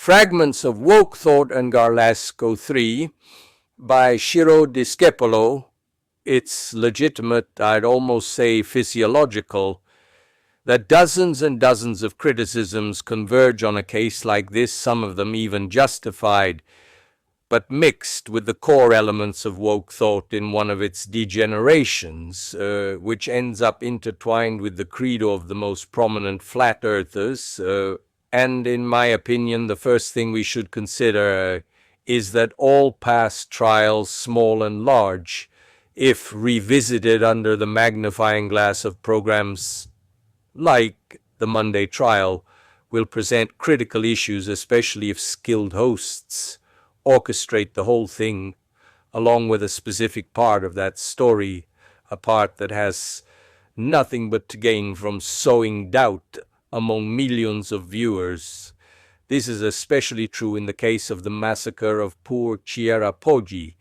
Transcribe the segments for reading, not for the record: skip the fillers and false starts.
Fragments of Woke Thought and Garlasco 3 by Ciro Discepolo. It's legitimate, I'd almost say physiological, that dozens and dozens of criticisms converge on a case like this, some of them even justified, but mixed with the core elements of woke thought in one of its degenerations, which ends up intertwined with the credo of the most prominent flat earthers. And in my opinion, the first thing we should consider is that all past trials, small and large, if revisited under the magnifying glass of programs like the Monday trial, will present critical issues, especially if skilled hosts orchestrate the whole thing, along with a specific part of that story, a part that has nothing but to gain from sowing doubt among millions of viewers. This is especially true in the case of the massacre of poor Ciro Discepolo,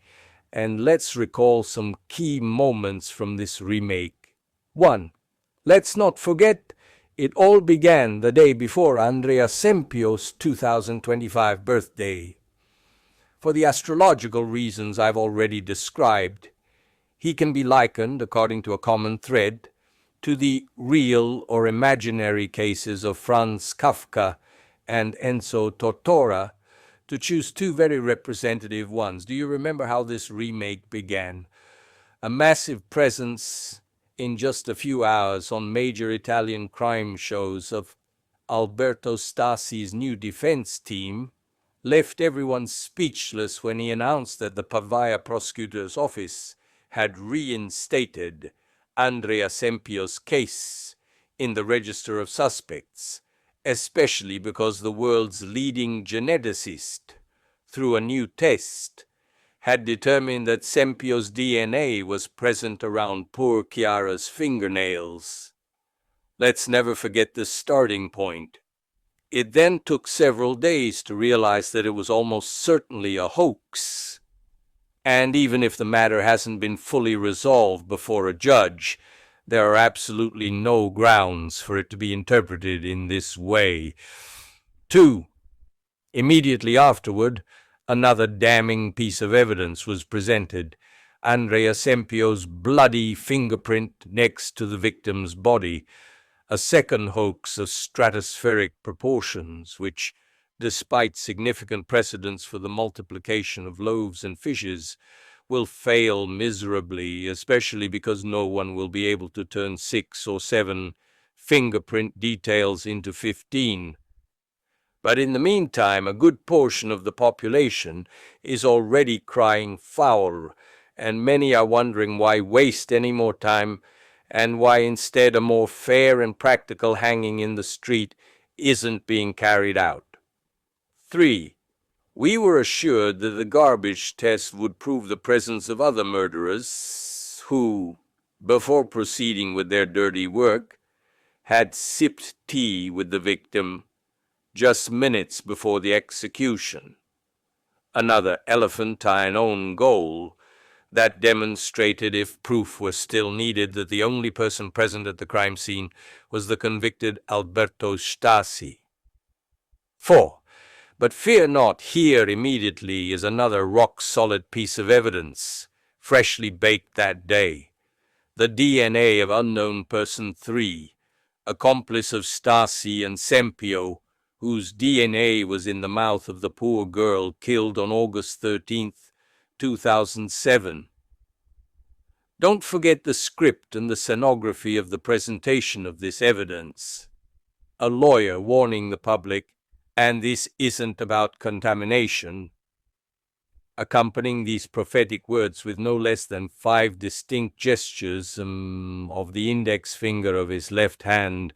and let's recall some key moments from this remake. 1. Let's not forget, it all began the day before Andrea Sempio's 2025 birthday. For the astrological reasons I've already described, he can be likened, according to a common thread, to the real or imaginary cases of Franz Kafka and Enzo Tortora, to choose two very representative ones. Do you remember how this remake began? A massive presence in just a few hours on major Italian crime shows of Alberto Stasi's new defense team left everyone speechless when he announced that the Pavia prosecutor's office had reinstated Andrea Sempio's case in the register of suspects, especially because the world's leading geneticist, through a new test, had determined that Sempio's DNA was present around poor Chiara's fingernails. Let's never forget the starting point. It then took several days to realize that it was almost certainly a hoax. And even if the matter hasn't been fully resolved before a judge, there are absolutely no grounds for it to be interpreted in this way. 2. Immediately afterward, another damning piece of evidence was presented: Andrea Sempio's bloody fingerprint next to the victim's body, a second hoax of stratospheric proportions, which, despite significant precedents for the multiplication of loaves and fishes, will fail miserably, especially because no one will be able to turn 6 or 7 fingerprint details into 15. But in the meantime, a good portion of the population is already crying foul, and many are wondering why waste any more time, and why instead a more fair and practical hanging in the street isn't being carried out. 3. We were assured that the garbage test would prove the presence of other murderers who, before proceeding with their dirty work, had sipped tea with the victim just minutes before the execution. Another elephantine own goal that demonstrated, if proof were still needed, that the only person present at the crime scene was the convicted Alberto Stasi. 4. But fear not, here immediately is another rock-solid piece of evidence, freshly baked that day. The DNA of unknown person 3, accomplice of Stasi and Sempio, whose DNA was in the mouth of the poor girl killed on August 13th, 2007. Don't forget the script and the scenography of the presentation of this evidence. A lawyer warning the public, and this isn't about contamination, accompanying these prophetic words with no less than 5 distinct gestures of the index finger of his left hand,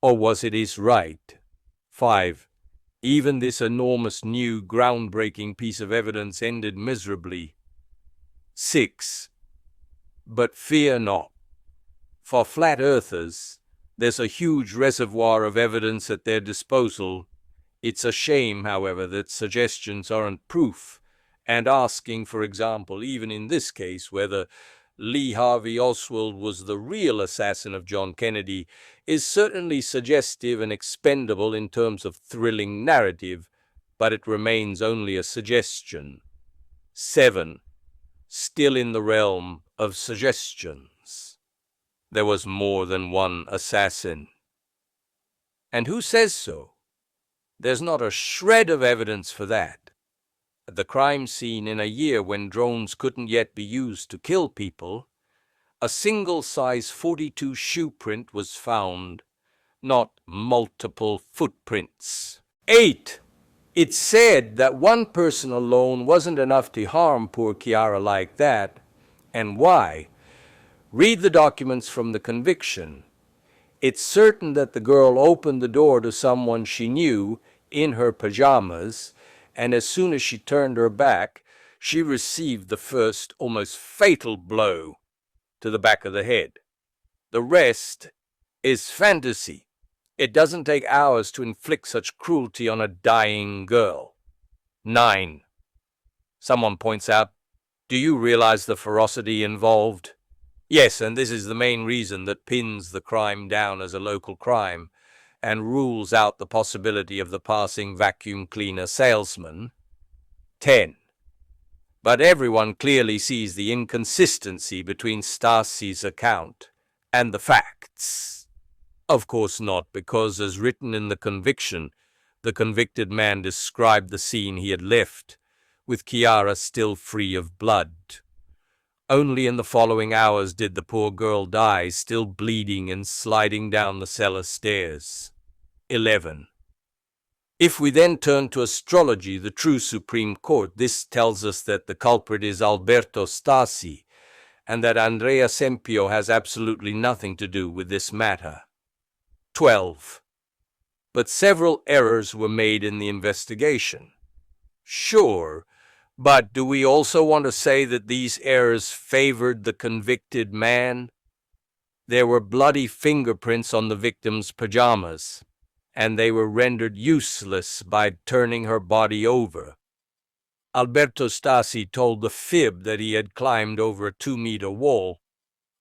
or was it his right? 5. Even this enormous new groundbreaking piece of evidence ended miserably. 6. But fear not. For flat earthers, there's a huge reservoir of evidence at their disposal. It's a shame, however, that suggestions aren't proof, and asking, for example, even in this case, whether Lee Harvey Oswald was the real assassin of John Kennedy is certainly suggestive and expendable in terms of thrilling narrative, but it remains only a suggestion. 7. Still in the realm of suggestions. There was more than one assassin. And who says so? There's not a shred of evidence for that. At the crime scene in a year when drones couldn't yet be used to kill people, a single size 42 shoe print was found, not multiple footprints. 8. It's said that one person alone wasn't enough to harm poor Chiara like that. And why? Read the documents from the conviction. It's certain that the girl opened the door to someone she knew in her pajamas, and as soon as she turned her back, she received the first almost fatal blow to the back of the head. The rest is fantasy. It doesn't take hours to inflict such cruelty on a dying girl. 9. Someone points out, do you realize the ferocity involved? Yes, and this is the main reason that pins the crime down as a local crime and rules out the possibility of the passing vacuum cleaner salesman. 10. But everyone clearly sees the inconsistency between Stasi's account and the facts. Of course not, because as written in the conviction, the convicted man described the scene he had left, with Chiara still free of blood. Only in the following hours did the poor girl die, still bleeding and sliding down the cellar stairs. 11. If we then turn to astrology, the true Supreme Court, this tells us that the culprit is Alberto Stasi, and that Andrea Sempio has absolutely nothing to do with this matter. 12. But several errors were made in the investigation. Sure, but do we also want to say that these errors favored the convicted man? There were bloody fingerprints on the victim's pajamas, and they were rendered useless by turning her body over. Alberto Stasi told the fib that he had climbed over a 2-meter wall,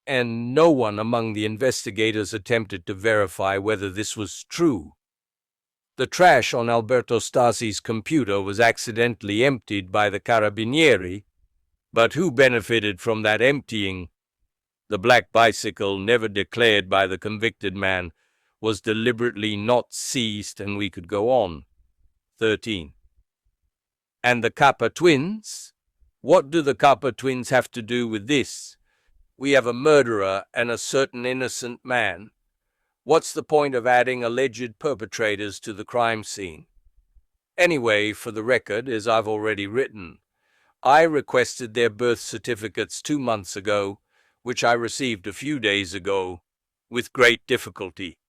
and no one among the investigators attempted to verify whether this was true. The trash on Alberto Stasi's computer was accidentally emptied by the Carabinieri, but who benefited from that emptying? The black bicycle, never declared by the convicted man, was deliberately not seized, and we could go on. 13. And the Kappa twins? What do the Kappa twins have to do with this? We have a murderer and a certain innocent man. What's the point of adding alleged perpetrators to the crime scene? Anyway, for the record, as I've already written, I requested their birth certificates 2 months ago, which I received a few days ago, with great difficulty.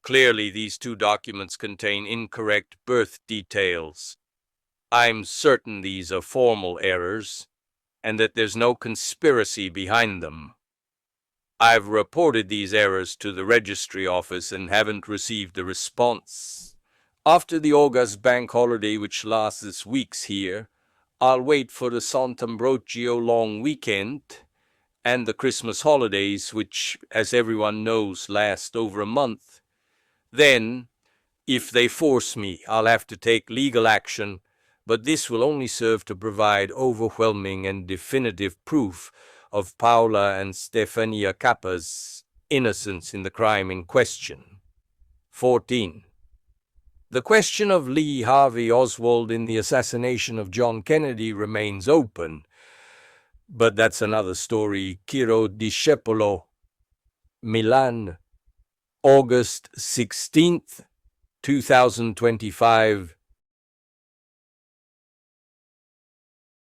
Clearly, these 2 documents contain incorrect birth details. I'm certain these are formal errors, and that there's no conspiracy behind them. I've reported these errors to the registry office and haven't received a response. After the August bank holiday, which lasts weeks here, I'll wait for the Sant'Ambrogio long weekend and the Christmas holidays, which, as everyone knows, last over a month. Then, if they force me, I'll have to take legal action, but this will only serve to provide overwhelming and definitive proof of Paola and Stefania Kappa's innocence in the crime in question. 14. The question of Lee Harvey Oswald in the assassination of John Kennedy remains open, but that's another story. Ciro Discepolo, Milan, August 16th, 2025.